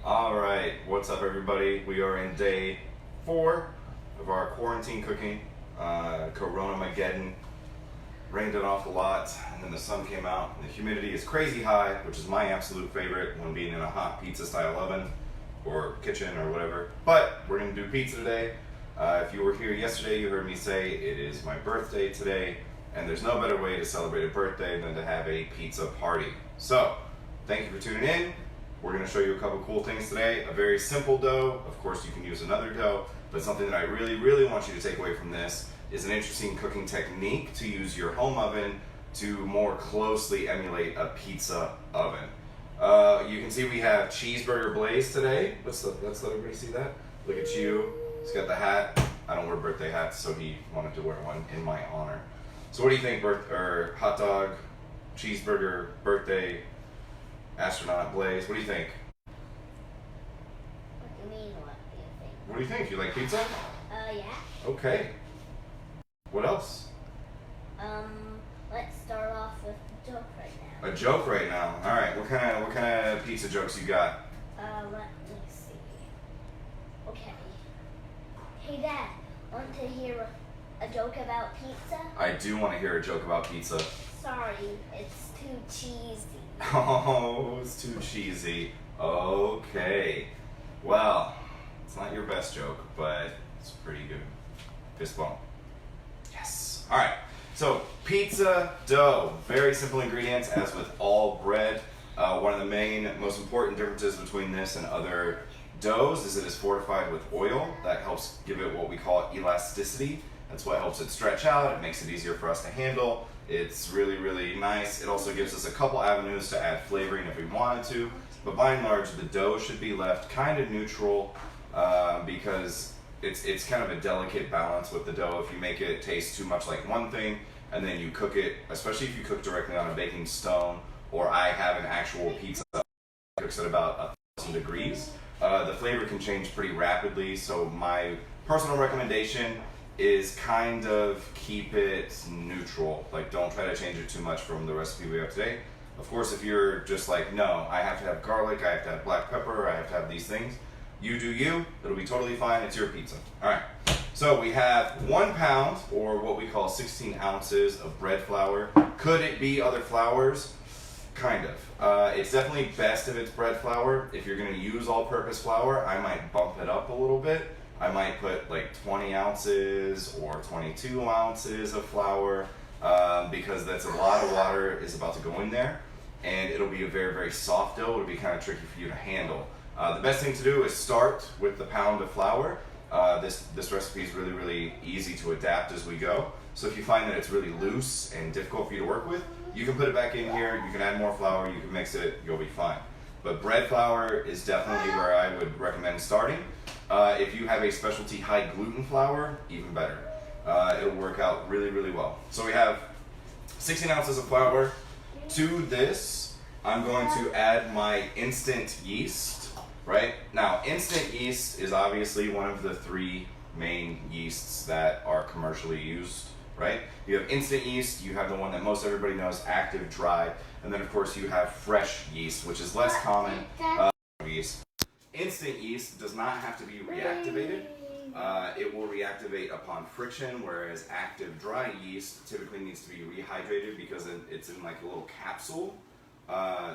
All right, what's up, everybody? We are in day 4 of our quarantine cooking. Corona-mageddon. Rained it off a lot, and then the sun came out. And the humidity is crazy high, which is my absolute favorite when being in a hot pizza-style oven or kitchen or whatever. But we're gonna do pizza today. If you were here yesterday, you heard me say it is my birthday today, and there's no better way to celebrate a birthday than to have a pizza party. So, thank you for tuning in. We're going to show you a couple cool things today. A very simple dough. Of course, you can use another dough, but something that I really want you to take away from this is an interesting cooking technique to use your home oven to more closely emulate a pizza oven. You can see we have cheeseburger blaze today. Let's let everybody see that. Look at you. He's got the hat. I don't wear birthday hats, so he wanted to wear one in my honor. So what do you think, hot dog, cheeseburger, birthday, astronaut blaze? What do you think? What do you mean, what do you think? What do you think? You like pizza? Yeah. Okay. What else? Let's start off with a joke right now. A joke right now. All right. What kind of pizza jokes you got? Let me see. Okay. Hey, Dad, want to hear a joke about pizza? I do want to hear a joke about pizza. Sorry, it's too cheesy. Oh, it's too cheesy. Okay. Well, it's not your best joke, but it's pretty good. Fist bump. Yes. All right. So, pizza dough. Very simple ingredients, as with all bread. One of the main, most important differences between this and other doughs is it is fortified with oil. That helps give it what we call elasticity. That's what helps it stretch out. It makes it easier for us to handle. It's really nice. It also gives us a couple avenues to add flavoring if we wanted to. But by and large, the dough should be left kind of neutral because it's kind of a delicate balance with the dough. If you make it taste too much like one thing and then you cook it, especially if you cook directly on a baking stone, or I have an actual pizza that cooks at about 1,000 degrees, the flavor can change pretty rapidly. So my personal recommendation is kind of keep it neutral. Like, don't try to change it too much from the recipe we have today. Of course, if you're just like, no, I have to have garlic, I have to have black pepper, I have to have these things, you do you. It'll be totally fine. It's your pizza. All right. So we have 1 pound, or what we call 16 ounces of bread flour. Could it be other flours? Kind of. It's definitely best if it's bread flour. If you're going to use all-purpose flour, I might bump it up a little bit. I might put like 20 ounces or 22 ounces of flour because that's a lot of water is about to go in there, and it'll be a very soft dough. It'll be kind of tricky for you to handle. The best thing to do is start with the pound of flour. This recipe is really easy to adapt as we go. So if you find that it's really loose and difficult for you to work with, you can put it back in here. You can add more flour. You can mix it. You'll be fine. But bread flour is definitely where I would recommend starting. If you have a specialty high gluten flour, even better. It'll work out really well. So we have 16 ounces of flour. To this, I'm going to add my instant yeast, right? Now, instant yeast is obviously one of the 3 main yeasts that are commercially used, right? You have instant yeast, you have the one that most everybody knows, active dry, and then of course you have fresh yeast, which is less common yeast. Instant yeast does not have to be reactivated. It will reactivate upon friction, whereas active dry yeast typically needs to be rehydrated because it's in like a little capsule.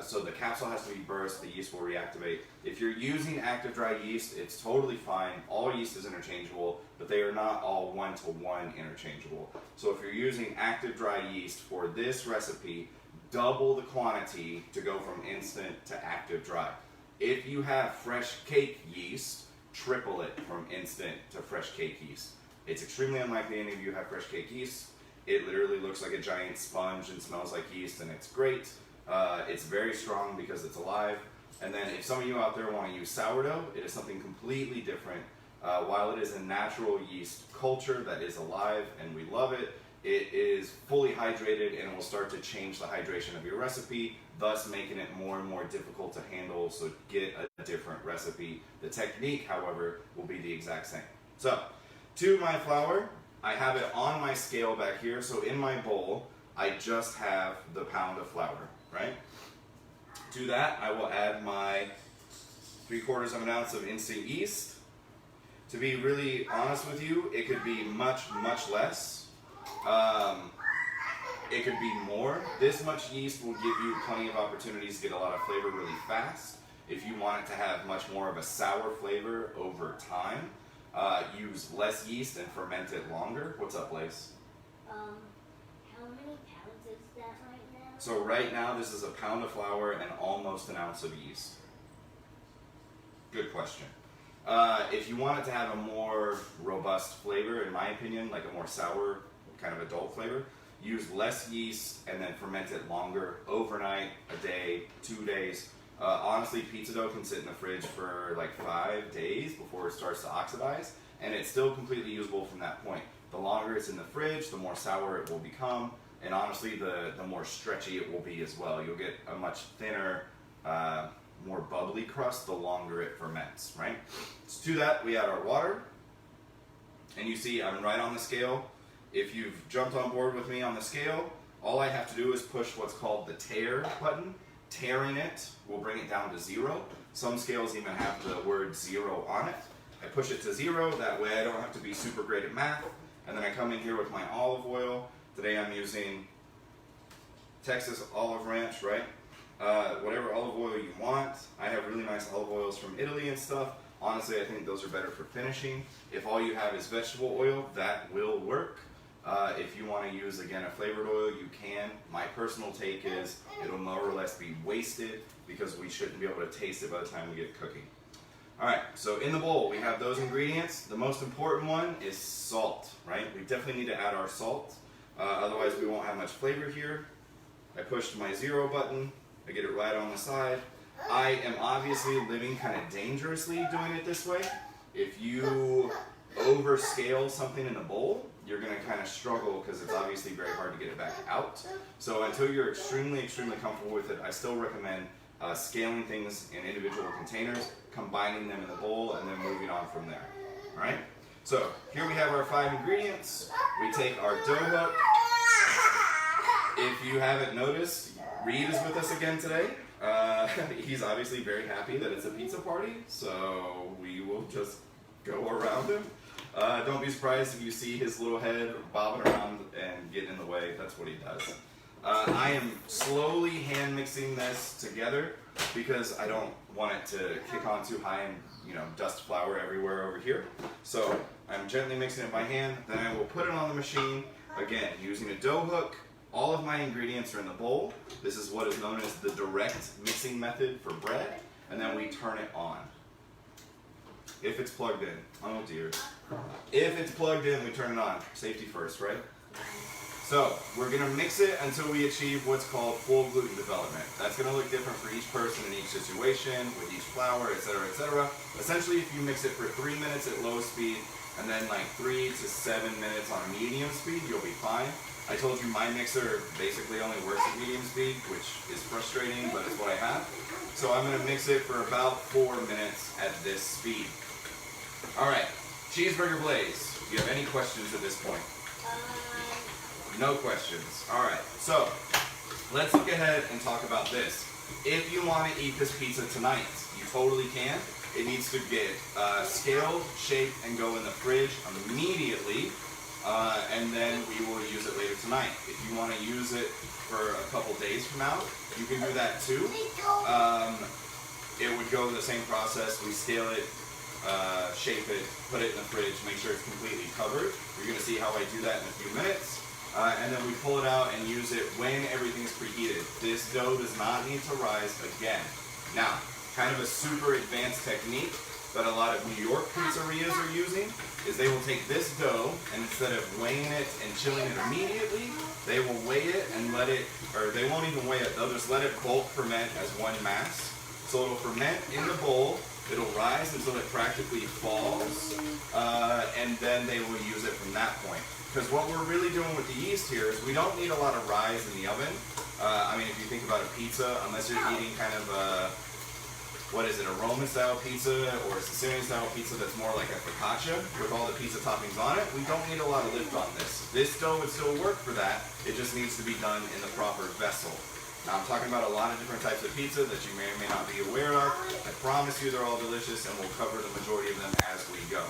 So the capsule has to be burst, the yeast will reactivate. If you're using active dry yeast, it's totally fine. All yeast is interchangeable, but they are not all one-to-one interchangeable. So if you're using active dry yeast for this recipe, double the quantity to go from instant to active dry. If you have fresh cake yeast, triple it from instant to fresh cake yeast. It's extremely unlikely any of you have fresh cake yeast. It literally looks like a giant sponge and smells like yeast, and it's great. It's very strong because it's alive. And then if some of you out there want to use sourdough, it is something completely different. While it is a natural yeast culture that is alive and we love it, it is fully hydrated and it will start to change the hydration of your recipe, thus making it more and more difficult to handle, so get a different recipe. The technique, however, will be the exact same. So, to my flour, I have it on my scale back here, so in my bowl, I just have the pound of flour, right? To that, I will add my 3/4 of an ounce of instant yeast. To be really honest with you, it could be much, much less. It could be more. This much yeast will give you plenty of opportunities to get a lot of flavor really fast. If you want it to have much more of a sour flavor over time, use less yeast and ferment it longer. What's up, Lace? How many pounds is that right now? So right now, this is a pound of flour and almost an ounce of yeast. Good question. If you want it to have a more robust flavor, in my opinion, like a more sour kind of adult flavor, use less yeast and then ferment it longer, overnight, a day, 2 days. Honestly, pizza dough can sit in the fridge for like 5 days before it starts to oxidize, and it's still completely usable from that point. The longer it's in the fridge, the more sour it will become, and honestly, the more stretchy it will be as well. You'll get a much thinner, more bubbly crust the longer it ferments, right? So to that, we add our water, and you see I'm right on the scale. If you've jumped on board with me on the scale, all I have to do is push what's called the tare button. Tearing it will bring it down to 0. Some scales even have the word 0 on it. I push it to 0, that way I don't have to be super great at math. And then I come in here with my olive oil. Today I'm using Texas Olive Ranch, right? Whatever olive oil you want. I have really nice olive oils from Italy and stuff. Honestly, I think those are better for finishing. If all you have is vegetable oil, that will work. If you want to use, again, a flavored oil, you can. My personal take is it'll more or less be wasted because we shouldn't be able to taste it by the time we get cooking. Alright, so in the bowl we have those ingredients. The most important one is salt, right? We definitely need to add our salt. Otherwise we won't have much flavor here. I pushed my 0 button. I get it right on the side. I am obviously living kind of dangerously doing it this way. If you overscale something in the bowl, you're going to kind of struggle because it's obviously very hard to get it back out. So until you're extremely, extremely comfortable with it, I still recommend scaling things in individual containers, combining them in the bowl, and then moving on from there. All right? So here we have our 5 ingredients. We take our dough hook. If you haven't noticed, Reed is with us again today. He's obviously very happy that it's a pizza party, so we will just go around him. Don't be surprised if you see his little head bobbing around and getting in the way. That's what he does. I am slowly hand mixing this together because I don't want it to kick on too high and dust flour everywhere over here. So I'm gently mixing it by hand. Then I will put it on the machine, again, using a dough hook. All of my ingredients are in the bowl. This is what is known as the direct mixing method for bread. And then we turn it on. If it's plugged in. Oh dear. If it's plugged in, we turn it on. Safety first, right? So we're going to mix it until we achieve what's called full gluten development. That's going to look different for each person in each situation, with each flour, etc., etc. Essentially, if you mix it for 3 minutes at low speed and then like 3 to 7 minutes on medium speed, you'll be fine. I told you my mixer basically only works at medium speed, which is frustrating, but it's what I have. So I'm going to mix it for about 4 minutes at this speed. Alright, Cheeseburger Blaze, do you have any questions at this point? No questions. Alright, so let's look ahead and talk about this. If you want to eat this pizza tonight, you totally can. It needs to get scaled, shaped, and go in the fridge immediately. And then we will use it later tonight. If you want to use it for a couple days from now, you can do that too. It would go the same process. We scale it, shape it, put it in the fridge, make sure it's completely covered. You're going to see how I do that in a few minutes. And then we pull it out and use it when everything's preheated. This dough does not need to rise again. Now, kind of a super advanced technique that a lot of New York pizzerias are using is they will take this dough and instead of weighing it and chilling it immediately, they will weigh it and let it, or they won't even weigh it, they'll just let it bulk ferment as one mass. So it'll ferment in the bowl, it'll rise until it practically falls, and then they will use it from that point. Because what we're really doing with the yeast here is we don't need a lot of rise in the oven. I mean, if you think about a pizza, unless you're eating kind of a, what is it, a Roman style pizza or a Sicilian style pizza that's more like a focaccia with all the pizza toppings on it, we don't need a lot of lift on this. This dough would still work for that, it just needs to be done in the proper vessel. Now I'm talking about a lot of different types of pizza that you may or may not be aware of. I promise you they're all delicious, and we'll cover the majority of them as we go.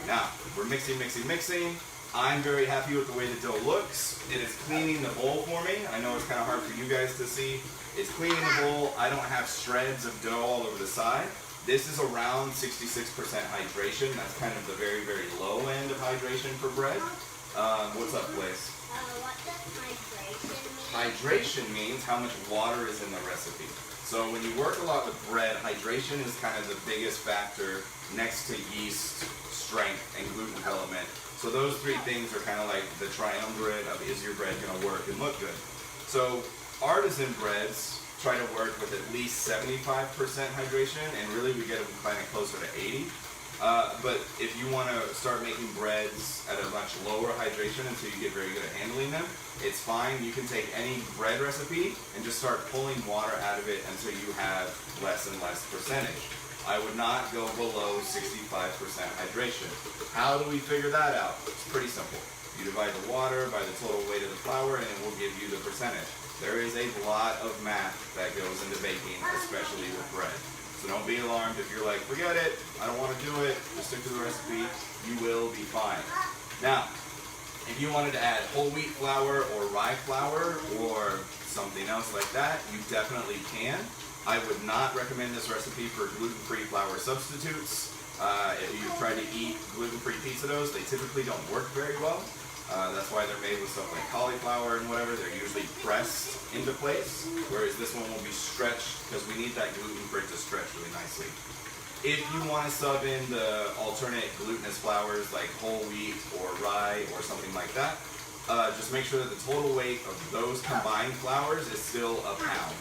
Now, we're mixing, mixing, mixing. I'm very happy with the way the dough looks. It is cleaning the bowl for me. I know it's kind of hard for you guys to see. It's cleaning the bowl. I don't have shreds of dough all over the side. This is around 66% hydration. That's kind of the very, very low end of hydration for bread. What's up, Blaze? What does hydration mean? Hydration means how much water is in the recipe. So when you work a lot with bread, hydration is kind of the biggest factor next to yeast strength and gluten development. So those three things are kind of like the triumvirate of is your bread going to work and look good. So artisan breads try to work with at least 75% hydration, and really we get them kind of closer to 80. But if you want to start making breads at a much lower hydration until you get very good at handling them, it's fine. You can take any bread recipe and just start pulling water out of it until you have less and less percentage. I would not go below 65% hydration. How do we figure that out? It's pretty simple. You divide the water by the total weight of the flour and it will give you the percentage. There is a lot of math that goes into baking, especially with bread. So don't be alarmed if you're like, forget it, I don't want to do it, just stick to the recipe, you will be fine. Now, if you wanted to add whole wheat flour or rye flour or something else like that, you definitely can. I would not recommend this recipe for gluten-free flour substitutes. If you've tried to eat gluten-free pizza doughs, they typically don't work very well. That's why they're made with stuff like cauliflower and whatever. They're usually pressed into place, whereas this one will be stretched because we need that gluten for it to stretch really nicely. If you want to sub in the alternate glutinous flours like whole wheat or rye or something like that, just make sure that the total weight of those combined flours is still a pound.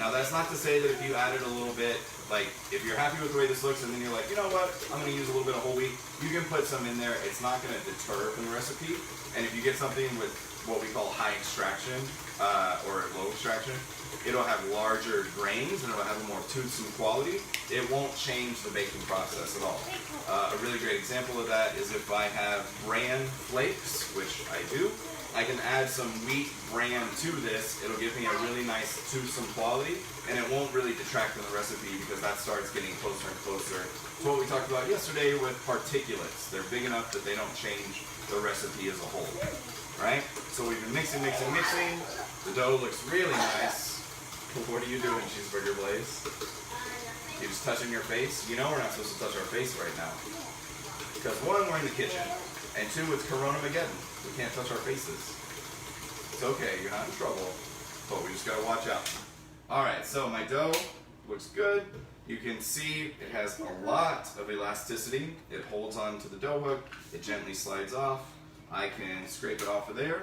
Now that's not to say that if you added a little bit, like if you're happy with the way this looks and then you're like, you know what, I'm going to use a little bit of whole wheat, you can put some in there. It's not going to deter from the recipe. And if you get something with what we call high extraction or low extraction, it'll have larger grains and it'll have a more toothsome quality. It won't change the baking process at all. A really great example of that is if I have bran flakes, which I do, I can add some wheat bran to this. It'll give me a really nice toothsome quality, and it won't really detract from the recipe because that starts getting closer and closer to what we talked about yesterday with particulates. They're big enough that they don't change the recipe as a whole, right? So we've been mixing, mixing, mixing. The dough looks really nice. What are you doing, Cheeseburger Blaze? You're just touching your face? You know we're not supposed to touch our face right now. Because one, we're in the kitchen, and two, it's Corona-mageddon. We can't touch our faces. It's okay, you're not in trouble, but we just gotta watch out. Alright, so my dough looks good. You can see it has a lot of elasticity. It holds on to the dough hook. It gently slides off. I can scrape it off of there.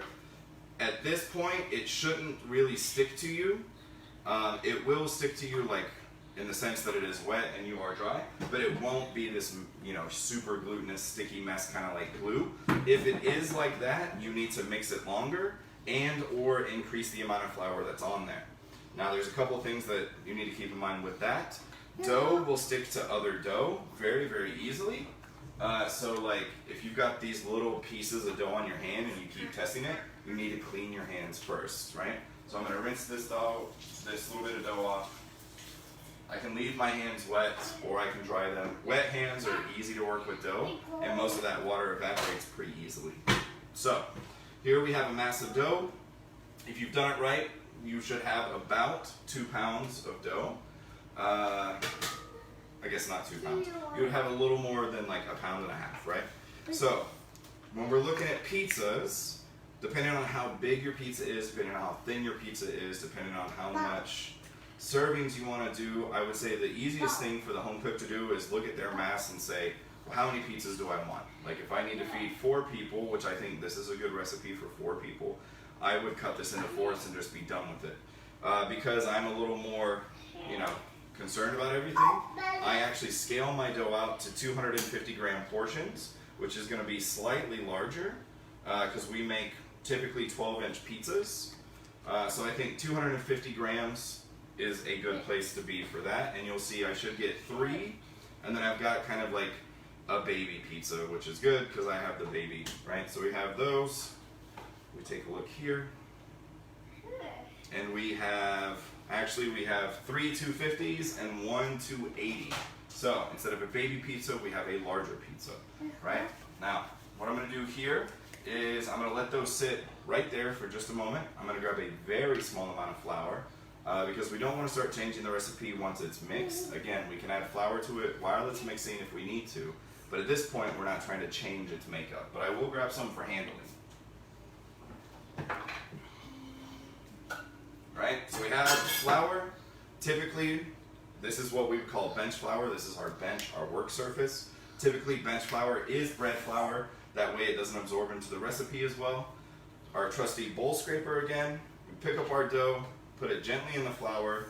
At this point, it shouldn't really stick to you. It will stick to you like in the sense that it is wet and you are dry, but it won't be this, you know, super glutinous, sticky mess kind of like glue. If it is like that, you need to mix it longer and or increase the amount of flour that's on there. Now there's a couple things that you need to keep in mind with that. Dough will stick to other dough very, very easily. So like if you've got these little pieces of dough on your hand and you keep testing it, you need to clean your hands first, right? So I'm gonna rinse this little bit of dough off. I can leave my hands wet or I can dry them. Wet hands are easy to work with dough, and most of that water evaporates pretty easily. So here we have a mass of dough. If you've done it right, you should have about 2 pounds of dough. I guess not 2 pounds. You would have a little more than like 1.5 pounds, right? So when we're looking at pizzas, depending on how big your pizza is, depending on how thin your pizza is, depending on how much servings you want to do, I would say the easiest thing for the home cook to do is look at their mass and say, well, how many pizzas do I want? Like if I need to feed 4 people, which I think this is a good recipe for 4 people, I would cut this into fourths and just be done with it. Because I'm a little more, you know, concerned about everything, I actually scale my dough out to 250 gram portions, which is going to be slightly larger because we make typically 12-inch pizzas. So I think 250 grams is a good place to be for that, and you'll see I should get 3, and then I've got kind of like a baby pizza, which is good because I have the baby, right? So we have those. We take a look here, and we have 3 250s and 1 280. So instead of a baby pizza, we have a larger pizza, right? Now, what I'm going to do here is I'm going to let those sit right there for just a moment. I'm going to grab a very small amount of flour because we don't want to start changing the recipe once it's mixed. Again, we can add flour to it while it's mixing if we need to, but at this point we're not trying to change its makeup. But I will grab some for handling. Right, so we have flour. Typically, this is what we would call bench flour. This is our bench, our work surface. Typically, bench flour is bread flour. That way it doesn't absorb into the recipe as well. Our trusty bowl scraper again. We pick up our dough, put it gently in the flour,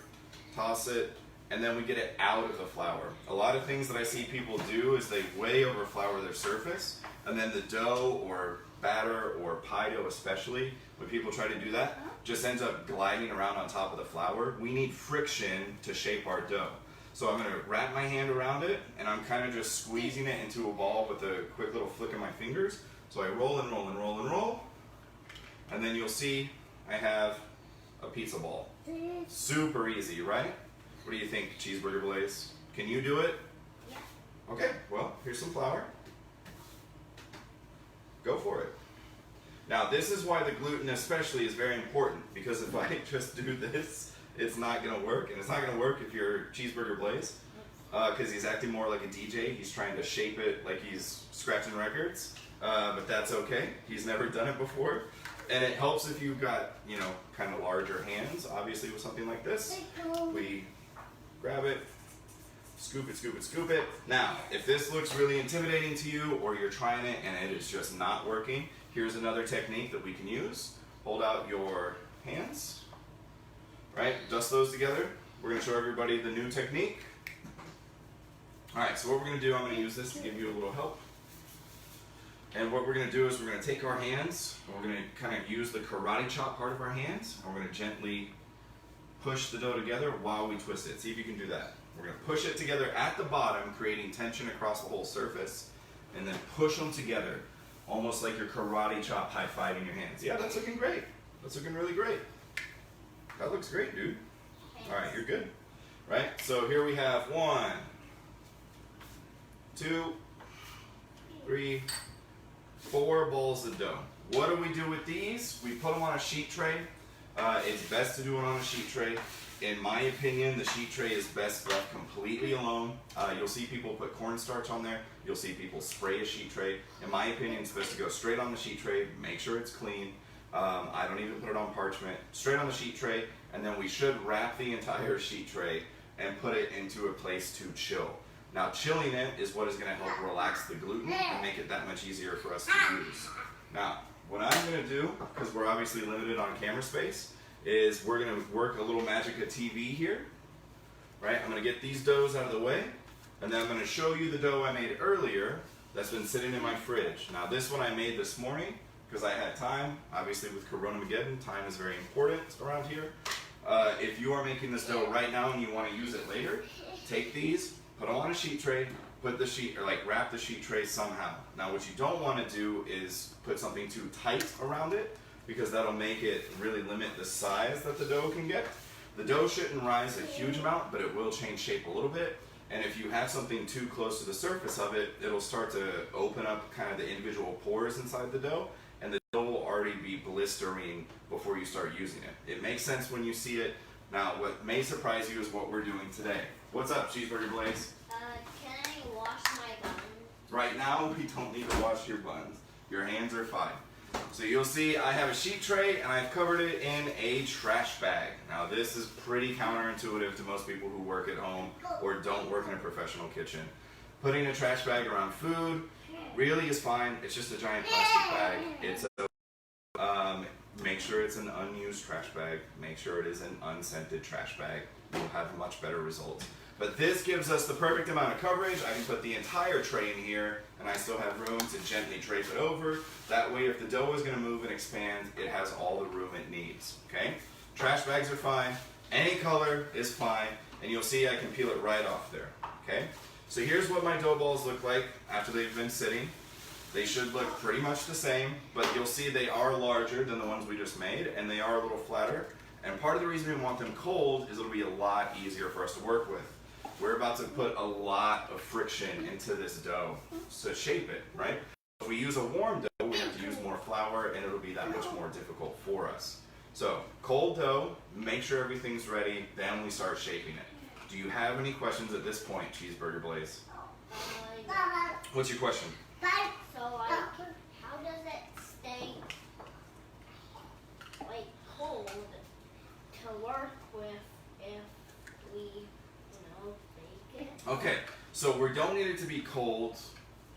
toss it, and then we get it out of the flour. A lot of things that I see people do is they way over flour their surface, and then the dough or batter or pie dough especially, when people try to do that, just ends up gliding around on top of the flour. We need friction to shape our dough. So I'm going to wrap my hand around it, and I'm kind of just squeezing it into a ball with a quick little flick of my fingers. So I roll and roll and roll and roll, and then you'll see I have a pizza ball. Super easy, right? What do you think, Cheeseburger Blaze? Can you do it? Yeah. Okay, well, here's some flour. Go for it. Now, this is why the gluten especially is very important, because if I just do this, it's not going to work, and it's not going to work if you're Cheeseburger Blaze, because he's acting more like a DJ. He's trying to shape it like he's scratching records, but that's okay. He's never done it before, and it helps if you've got, you know, kind of larger hands. Obviously, with something like this, we grab it, scoop it, scoop it, scoop it. Now, if this looks really intimidating to you, or you're trying it and it is just not working, here's another technique that we can use. Hold out your hands, right? Dust those together. We're going to show everybody the new technique. All right, so what we're going to do, I'm going to use this to give you a little help. And what we're going to do is we're going to take our hands, and we're going to kind of use the karate chop part of our hands, and we're going to gently push the dough together while we twist it. See if you can do that. We're going to push it together at the bottom, creating tension across the whole surface, and then push them together, almost like your karate chop high-fiving your hands. Yeah, that's looking great. That's looking really great. That looks great, dude. All right, you're good. Right? So here we have 1, 2, 3, 4 balls of dough. What do we do with these? We put them on a sheet tray. It's best to do it on a sheet tray. In my opinion, the sheet tray is best left completely alone. You'll see people put cornstarch on there. You'll see people spray a sheet tray. In my opinion, it's best to go straight on the sheet tray. Make sure it's clean. I don't even put it on parchment. Straight on the sheet tray, and then we should wrap the entire sheet tray and put it into a place to chill. Now, chilling it is what is going to help relax the gluten and make it that much easier for us to use. Now, what I'm going to do, because we're obviously limited on camera space, is we're going to work a little Magica TV here. Right? I'm going to get these doughs out of the way, and then I'm going to show you the dough I made earlier that's been sitting in my fridge. Now, this one I made this morning because I had time. Obviously, with Corona-mageddon, time is very important around here. If you are making this dough right now and you want to use it later, take these, put them on a sheet tray, put the sheet, or like wrap the sheet tray somehow. Now, what you don't want to do is put something too tight around it, because that'll make it really limit the size that the dough can get. The dough shouldn't rise a huge amount, but it will change shape a little bit. And if you have something too close to the surface of it, it'll start to open up kind of the individual pores inside the dough, and the dough will already be blistering before you start using it. It makes sense when you see it. Now, what may surprise you is what we're doing today. What's up, Cheeseburger Blaze? Can I wash my buns? Right now, we don't need to wash your buns. Your hands are fine. So you'll see I have a sheet tray, and I've covered it in a trash bag. Now, this is pretty counterintuitive to most people who work at home or don't work in a professional kitchen. Putting a trash bag around food really is fine. It's just a giant plastic bag. It's make sure it's an unused trash bag. Make sure it is an unscented trash bag. You'll have much better results. But this gives us the perfect amount of coverage. I can put the entire tray in here, and I still have room to gently drape it over. That way, if the dough is going to move and expand, it has all the room it needs. Okay? Trash bags are fine. Any color is fine. And you'll see I can peel it right off there. Okay? So here's what my dough balls look like after they've been sitting. They should look pretty much the same, but you'll see they are larger than the ones we just made, and they are a little flatter. And part of the reason we want them cold is it'll be a lot easier for us to work with. We're about to put a lot of friction into this dough to shape it, right? If we use a warm dough, we have to use more flour and it'll be that much more difficult for us. So, cold dough, make sure everything's ready, then we start shaping it. Do you have any questions at this point, Cheeseburger Blaze? Yeah. What's your question? So, how does it stay like cold to work with if we, bake it? Okay, so we don't need it to be cold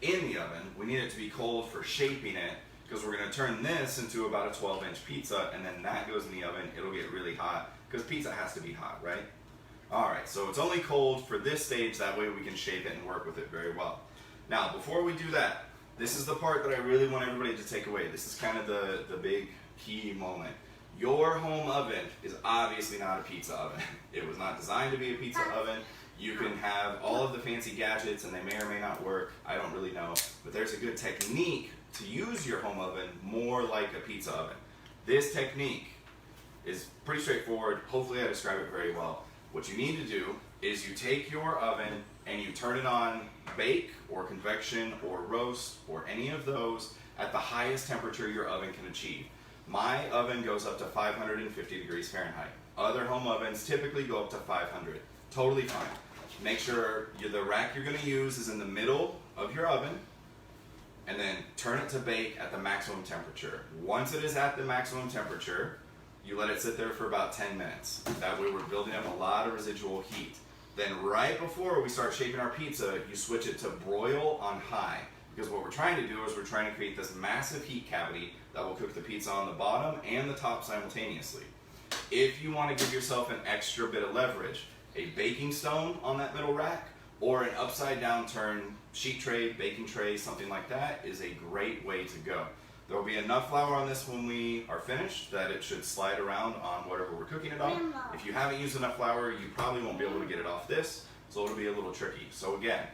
in the oven. We need it to be cold for shaping it, because we're going to turn this into about a 12-inch pizza, and then that goes in the oven. It'll get really hot, because pizza has to be hot, right? Alright, so it's only cold for this stage, that way we can shape it and work with it very well. Now, before we do that, this is the part that I really want everybody to take away. This is kind of the big key moment. Your home oven is obviously not a pizza oven. It was not designed to be a pizza oven. You can have all of the fancy gadgets and they may or may not work. I don't really know. But there's a good technique to use your home oven more like a pizza oven. This technique is pretty straightforward. Hopefully I describe it very well. What you need to do is you take your oven and you turn it on bake or convection or roast or any of those at the highest temperature your oven can achieve. My oven goes up to 550 degrees Fahrenheit. Other home ovens typically go up to 500. Totally fine. Make sure the rack you're going to use is in the middle of your oven, and then turn it to bake at the maximum temperature. Once it is at the maximum temperature, you let it sit there for about 10 minutes. That way we're building up a lot of residual heat. Then right before we start shaping our pizza, you switch it to broil on high. Because what we're trying to do is we're trying to create this massive heat cavity that will cook the pizza on the bottom and the top simultaneously. If you want to give yourself an extra bit of leverage, a baking stone on that middle rack or an upside down turn sheet tray, baking tray, something like that is a great way to go. There will be enough flour on this when we are finished that it should slide around on whatever we're cooking it on. If you haven't used enough flour, you probably won't be able to get it off this, so it'll be a little tricky. So again,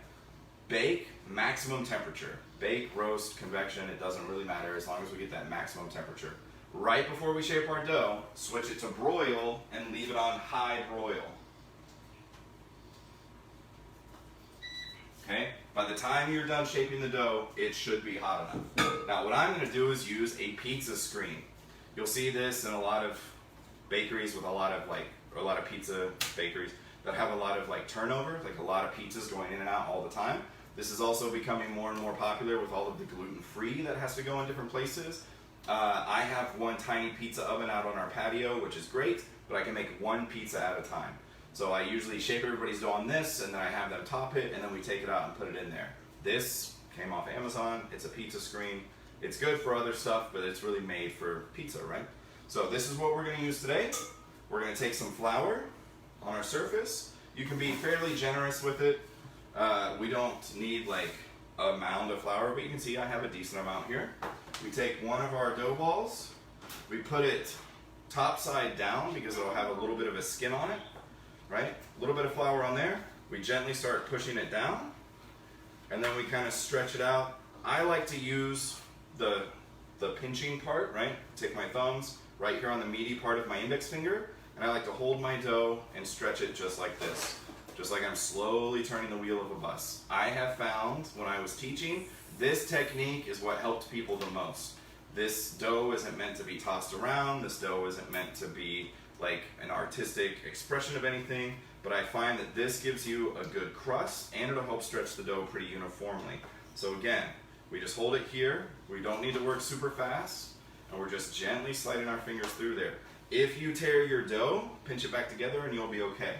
bake maximum temperature. Bake, roast, convection, it doesn't really matter as long as we get that maximum temperature. Right before we shape our dough, switch it to broil and leave it on high broil. Okay? By the time you're done shaping the dough, it should be hot enough. Now what I'm going to do is use a pizza screen. You'll see this in a lot of bakeries with a lot of pizza bakeries that have a lot of turnover, like a lot of pizzas going in and out all the time. This is also becoming more and more popular with all of the gluten-free that has to go in different places. I have one tiny pizza oven out on our patio, which is great, but I can make one pizza at a time. So I usually shape everybody's dough on this, and then I have them top it, and then we take it out and put it in there. This came off Amazon. It's a pizza screen. It's good for other stuff, but it's really made for pizza, right? So this is what we're going to use today. We're going to take some flour on our surface. You can be fairly generous with it. We don't need a mound of flour, but you can see I have a decent amount here. We take one of our dough balls. We put it top side down because it'll have a little bit of a skin on it. Right? A little bit of flour on there. We gently start pushing it down, and then we kind of stretch it out. I like to use the pinching part, right? Take my thumbs right here on the meaty part of my index finger, and I like to hold my dough and stretch it just like this. Just like I'm slowly turning the wheel of a bus. I have found when I was teaching, this technique is what helped people the most. This dough isn't meant to be tossed around. This dough isn't meant to be like an artistic expression of anything, but I find that this gives you a good crust and it'll help stretch the dough pretty uniformly. So again, we just hold it here. We don't need to work super fast, and we're just gently sliding our fingers through there. If you tear your dough, pinch it back together and you'll be okay.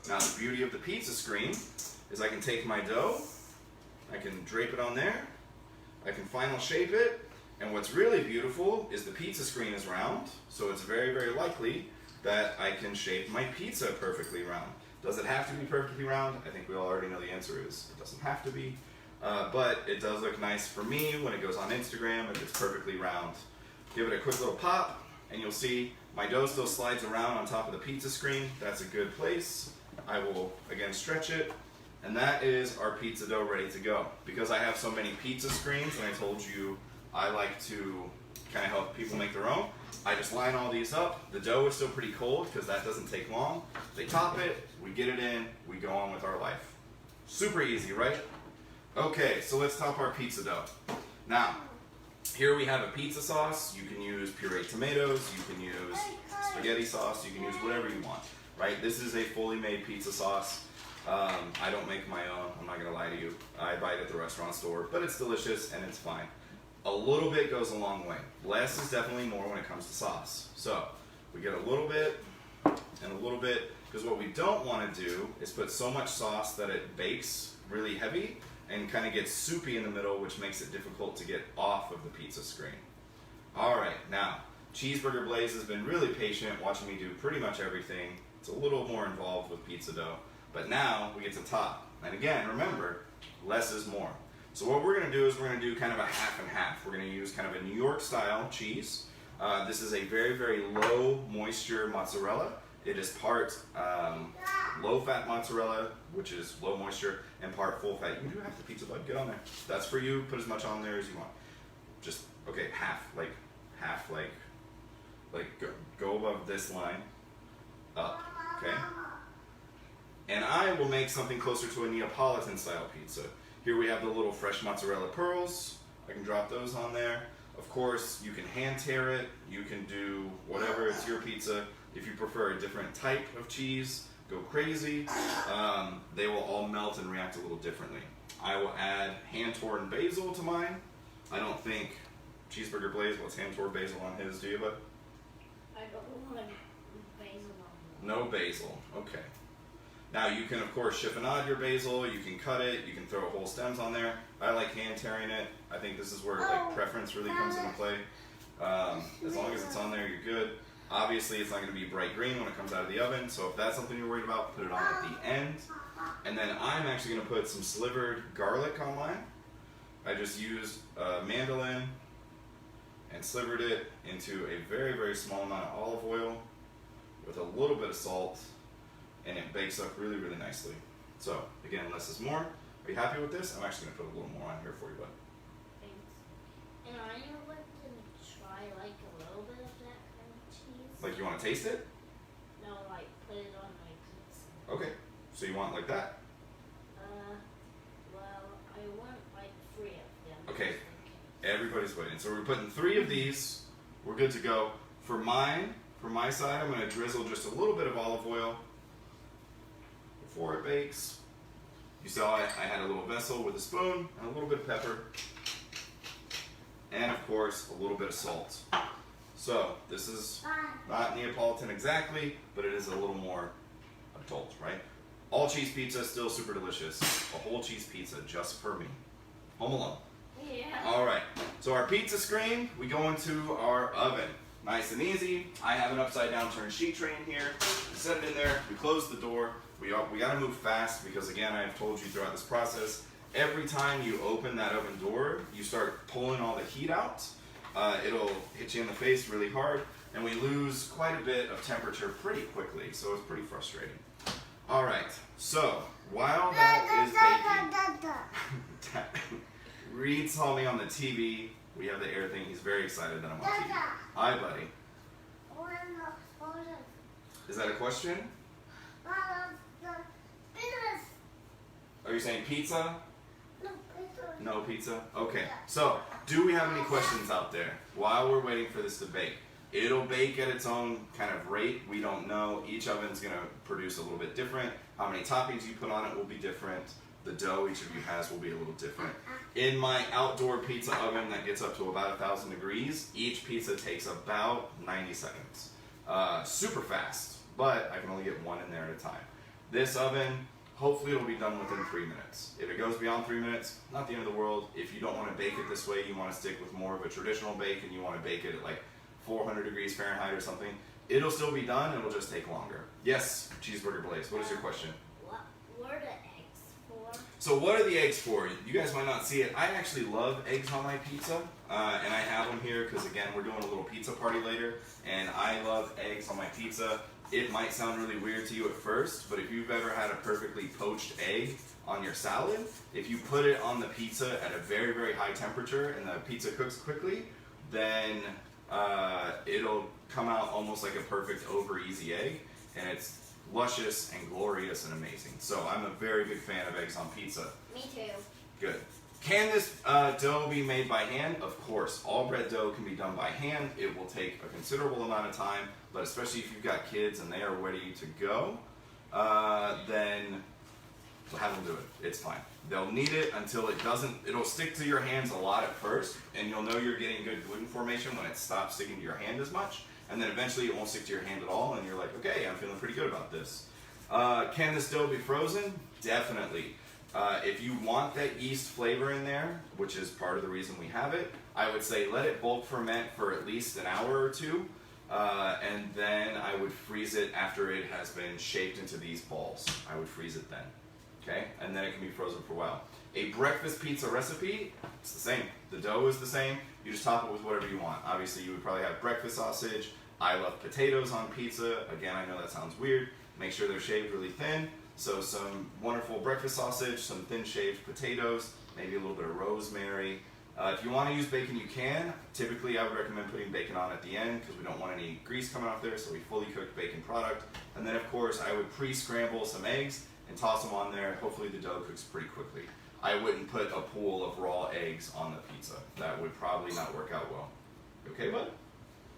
Now the beauty of the pizza screen is I can take my dough, I can drape it on there, I can final shape it, and what's really beautiful is the pizza screen is round, so it's very, very likely that I can shape my pizza perfectly round. Does it have to be perfectly round? I think we all already know the answer is it doesn't have to be, but it does look nice for me when it goes on Instagram if it's perfectly round. Give it a quick little pop, and you'll see my dough still slides around on top of the pizza screen. That's a good place. I will, again, stretch it, and that is our pizza dough ready to go. Because I have so many pizza screens, and I told you I like to kind of help people make their own. I just line all these up. The dough is still pretty cold because that doesn't take long. They top it, we get it in, we go on with our life. Super easy, right? Okay, so let's top our pizza dough. Now, here we have a pizza sauce. You can use pureed tomatoes, you can use spaghetti sauce, you can use whatever you want, right? This is a fully made pizza sauce. I don't make my own, I'm not gonna lie to you. I buy it at the restaurant store, but it's delicious and it's fine. A little bit goes a long way. Less is definitely more when it comes to sauce. So, we get a little bit and a little bit, because what we don't wanna do is put so much sauce that it bakes really heavy and kind of gets soupy in the middle, which makes it difficult to get off of the pizza screen. All right, now, Cheeseburger Blaze has been really patient watching me do pretty much everything. It's a little more involved with pizza dough, but now we get to top. And again, remember, less is more. So what we're gonna do is we're gonna do kind of a half and half. We're gonna use kind of a New York style cheese. This is a very, very low moisture mozzarella. It is part low fat mozzarella, which is low moisture, and part full fat. You do have the pizza bud, get on there. That's for you, put as much on there as you want. Just, okay, half, like, go above this line, up, okay? And I will make something closer to a Neapolitan style pizza. Here we have the little fresh mozzarella pearls. I can drop those on there. Of course, you can hand tear it, you can do whatever, it's your pizza. If you prefer a different type of cheese, go crazy. They will all melt and react a little differently. I will add hand-torn basil to mine. I don't think Cheeseburger Blaze wants hand-torn basil on his, do you, bud? I don't want basil on No basil, okay. Now you can of course chiffonade your basil, you can cut it, you can throw whole stems on there. I like hand tearing it. I think this is where like preference really comes into play. As long as it's on there, you're good. Obviously it's not going to be bright green when it comes out of the oven, so if that's something you're worried about, put it on at the end. And then I'm actually going to put some slivered garlic on mine. I just used a mandolin and slivered it into a very, very small amount of olive oil with a little bit of salt, and it bakes up really, really nicely. So, again, less is more. Are you happy with this? I'm actually going to put a little more on here for you, bud. Thanks. And I would like to try like a little bit of that kind of cheese. Like you want to taste it? No, like put it on my pizza. Okay. So you want like that? Well, I want like 3 of them. Okay. Everybody's waiting. So we're putting 3 of these. We're good to go. For mine, for my side, I'm going to drizzle just a little bit of olive oil before it bakes. You saw I had a little vessel with a spoon and a little bit of pepper. And of course, a little bit of salt. So this is not Neapolitan exactly, but it is a little more adult, right? All cheese pizza, still super delicious. A whole cheese pizza just for me. Home Alone. Yeah. All right, so our pizza screen, we go into our oven. Nice and easy. I have an upside down turned sheet tray in here. We set it in there, we close the door. We gotta move fast because again, I have told you throughout this process, every time you open that oven door, you start pulling all the heat out. It'll hit you in the face really hard, and we lose quite a bit of temperature pretty quickly, so it's pretty frustrating. All right, so while that is baking, Reed saw me on the TV. We have the air thing. He's very excited that I'm on TV. Hi, buddy. Is that a question? Are you saying pizza? No pizza? Okay. So, do we have any questions out there while we're waiting for this to bake? It'll bake at its own kind of rate. We don't know. Each oven's going to produce a little bit different. How many toppings you put on it will be different. The dough each of you has will be a little different. In my outdoor pizza oven that gets up to about 1,000 degrees, each pizza takes about 90 seconds. Super fast, but I can only get one in there at a time. This oven, hopefully it'll be done within 3 minutes. If it goes beyond 3 minutes, not the end of the world. If you don't want to bake it this way, you want to stick with more of a traditional bake and you want to bake it at like 400 degrees Fahrenheit or something, it'll still be done, it'll just take longer. Yes, Cheeseburger Blaze, what is your question? What are the eggs for? So what are the eggs for? You guys might not see it. I actually love eggs on my pizza, and I have them here because again, we're doing a little pizza party later, and I love eggs on my pizza. It might sound really weird to you at first, but if you've ever had a perfectly poached egg on your salad, if you put it on the pizza at a very, very high temperature and the pizza cooks quickly, then it'll come out almost like a perfect over easy egg, and it's luscious and glorious and amazing. So I'm a very big fan of eggs on pizza. Me too. Good. Can this dough be made by hand? Of course. All bread dough can be done by hand. It will take a considerable amount of time, but especially if you've got kids and they are ready to go, then have them do it. It's fine. They'll knead it until it'll stick to your hands a lot at first, and you'll know you're getting good gluten formation when it stops sticking to your hand as much, and then eventually it won't stick to your hand at all, and you're like, okay, I'm feeling pretty good about this. Can this dough be frozen? Definitely. If you want that yeast flavor in there, which is part of the reason we have it, I would say let it bulk ferment for at least an hour or two, and then I would freeze it after it has been shaped into these balls. I would freeze it then. Okay, and then it can be frozen for a while. A breakfast pizza recipe, it's the same. The dough is the same. You just top it with whatever you want. Obviously, you would probably have breakfast sausage. I love potatoes on pizza. Again, I know that sounds weird. Make sure they're shaved really thin. So some wonderful breakfast sausage, some thin shaved potatoes, maybe a little bit of rosemary. If you want to use bacon, you can. Typically, I would recommend putting bacon on at the end because we don't want any grease coming off there, so we fully cooked bacon product. And then, of course, I would pre-scramble some eggs and toss them on there. Hopefully the dough cooks pretty quickly. I wouldn't put a pool of raw eggs on the pizza. That would probably not work out well. Okay, bud?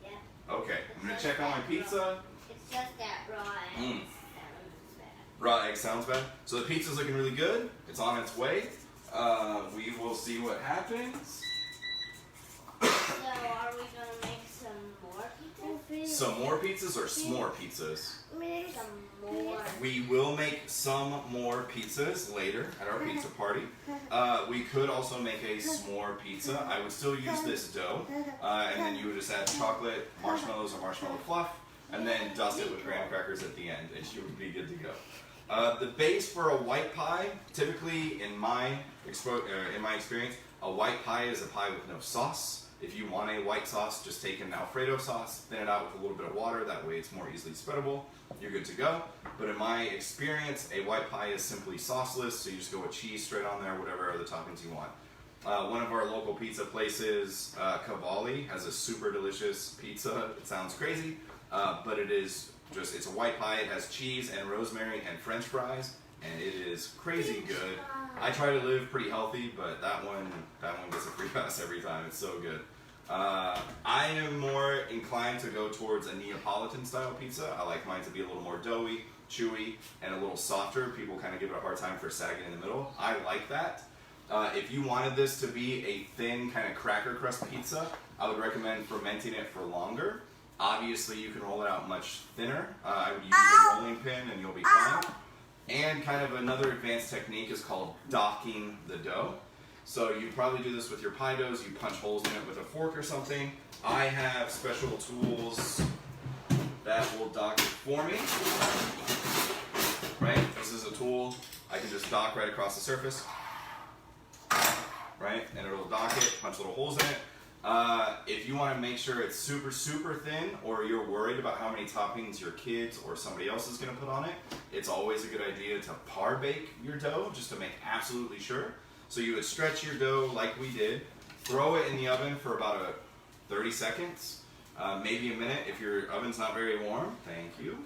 Yeah. Okay, I'm gonna check on my pizza. It's just that raw egg sounds bad. Raw egg sounds bad. So the pizza's looking really good. It's on its way. We will see what happens. So are we gonna make some more pizzas? Some more pizzas or s'more pizzas? Some more. We will make some more pizzas later at our pizza party. We could also make a s'more pizza. I would still use this dough, and then you would just add chocolate, marshmallows, or marshmallow fluff, and then dust it with graham crackers at the end, and you would be good to go. The base for a white pie, typically in my experience, a white pie is a pie with no sauce. If you want a white sauce, just take an Alfredo sauce, thin it out with a little bit of water, that way it's more easily spreadable. You're good to go. But in my experience, a white pie is simply sauceless, so you just go with cheese straight on there, whatever other toppings you want. One of our local pizza places, Cavalli, has a super delicious pizza. It sounds crazy, but it's a white pie. It has cheese and rosemary and French fries, and it is crazy good. I try to live pretty healthy, but that one gets a free pass every time. It's so good. I am more inclined to go towards a Neapolitan style pizza. I like mine to be a little more doughy, chewy, and a little softer. People kind of give it a hard time for sagging in the middle. I like that. If you wanted this to be a thin kind of cracker crust pizza, I would recommend fermenting it for longer. Obviously, you can roll it out much thinner. I would use a rolling pin and you'll be fine. And kind of another advanced technique is called docking the dough. So you probably do this with your pie doughs. You punch holes in it with a fork or something. I have special tools that will dock it for me. Right? This is a tool. I can just dock right across the surface. Right? And it'll dock it, punch little holes in it. If you want to make sure it's super, super thin, or you're worried about how many toppings your kids or somebody else is going to put on it, it's always a good idea to par bake your dough just to make absolutely sure. So you would stretch your dough like we did, throw it in the oven for about 30 seconds, maybe a minute if your oven's not very warm. Thank you.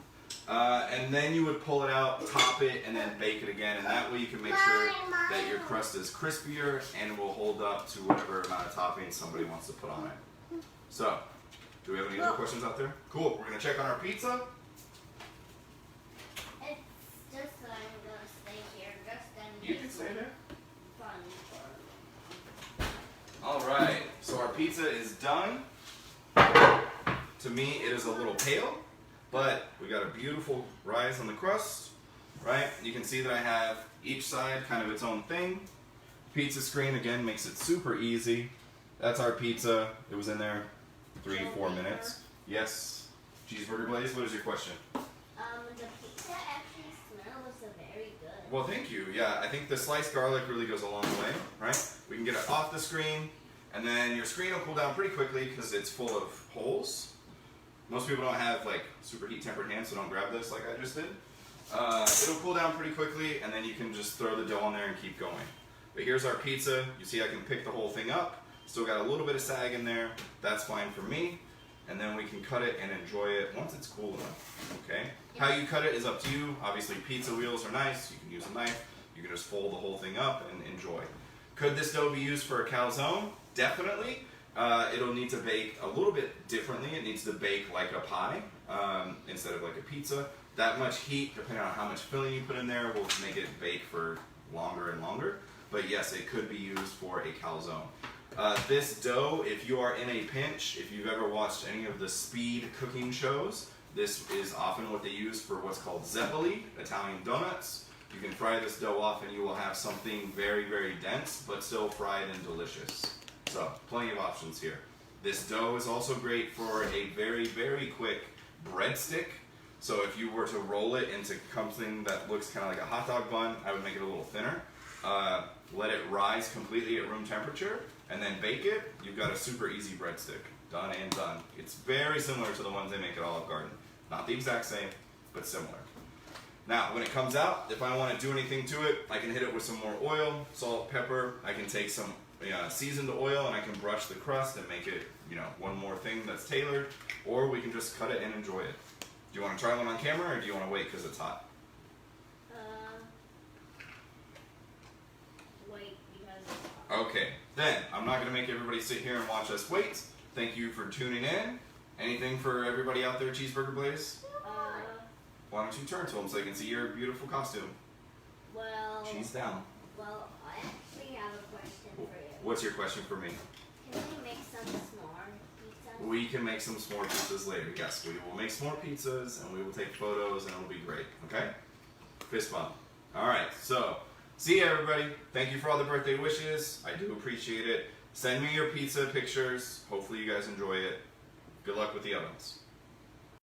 And then you would pull it out, top it, and then bake it again. And that way you can make sure that your crust is crispier and will hold up to whatever amount of topping somebody wants to put on it. So, do we have any other questions out there? Cool. We're going to check on our pizza. It's just that I'm going to stay here just and You can stay there. fun for All right. So our pizza is done. To me, it is a little pale. But we got a beautiful rise on the crust, right? You can see that I have each side kind of its own thing. Pizza screen, again, makes it super easy. That's our pizza. It was in there 3-4 minutes. Yes. Cheeseburger glaze, what is your question? The pizza actually smells very good. Well, thank you. Yeah, I think the sliced garlic really goes a long way, right? We can get it off the screen, and then your screen will cool down pretty quickly because it's full of holes. Most people don't have like super heat tempered hands, so don't grab this like I just did. It'll cool down pretty quickly, and then you can just throw the dough on there and keep going. But here's our pizza. You see I can pick the whole thing up. Still got a little bit of sag in there. That's fine for me. And then we can cut it and enjoy it once it's cool enough. Okay? How you cut it is up to you. Obviously, pizza wheels are nice. You can use a knife. You can just fold the whole thing up and enjoy. Could this dough be used for a calzone? Definitely. It'll need to bake a little bit differently. It needs to bake like a pie instead of like a pizza. That much heat, depending on how much filling you put in there, will make it bake for longer and longer. But yes, it could be used for a calzone. This dough, if you are in a pinch, if you've ever watched any of the speed cooking shows, this is often what they use for what's called zeppoli, Italian donuts. You can fry this dough off and you will have something very, very dense, but still fried and delicious. So, plenty of options here. This dough is also great for a very, very quick breadstick. So if you were to roll it into something that looks kind of like a hot dog bun, I would make it a little thinner. Let it rise completely at room temperature, and then bake it. You've got a super easy breadstick. Done and done. It's very similar to the ones they make at Olive Garden. Not the exact same, but similar. Now, when it comes out, if I want to do anything to it, I can hit it with some more oil, salt, pepper. I can take some seasoned oil and I can brush the crust and make it, one more thing that's tailored. Or we can just cut it and enjoy it. Do you want to try one on camera, or do you want to wait because it's hot? Wait because it's hot. Okay, then I'm not going to make everybody sit here and watch us wait. Thank you for tuning in. Anything for everybody out there, Cheeseburger Blaze? Why don't you turn to them so they can see your beautiful costume? Well, Cheese down. Well, I actually have a question for you. What's your question for me? Can we make some s'more pizza? We can make some s'more pizzas later. Yes, we will make s'more pizzas and we will take photos and it'll be great. Okay? Fist bump. All right, so see you, everybody. Thank you for all the birthday wishes. I do appreciate it. Send me your pizza pictures. Hopefully you guys enjoy it. Good luck with the ovens.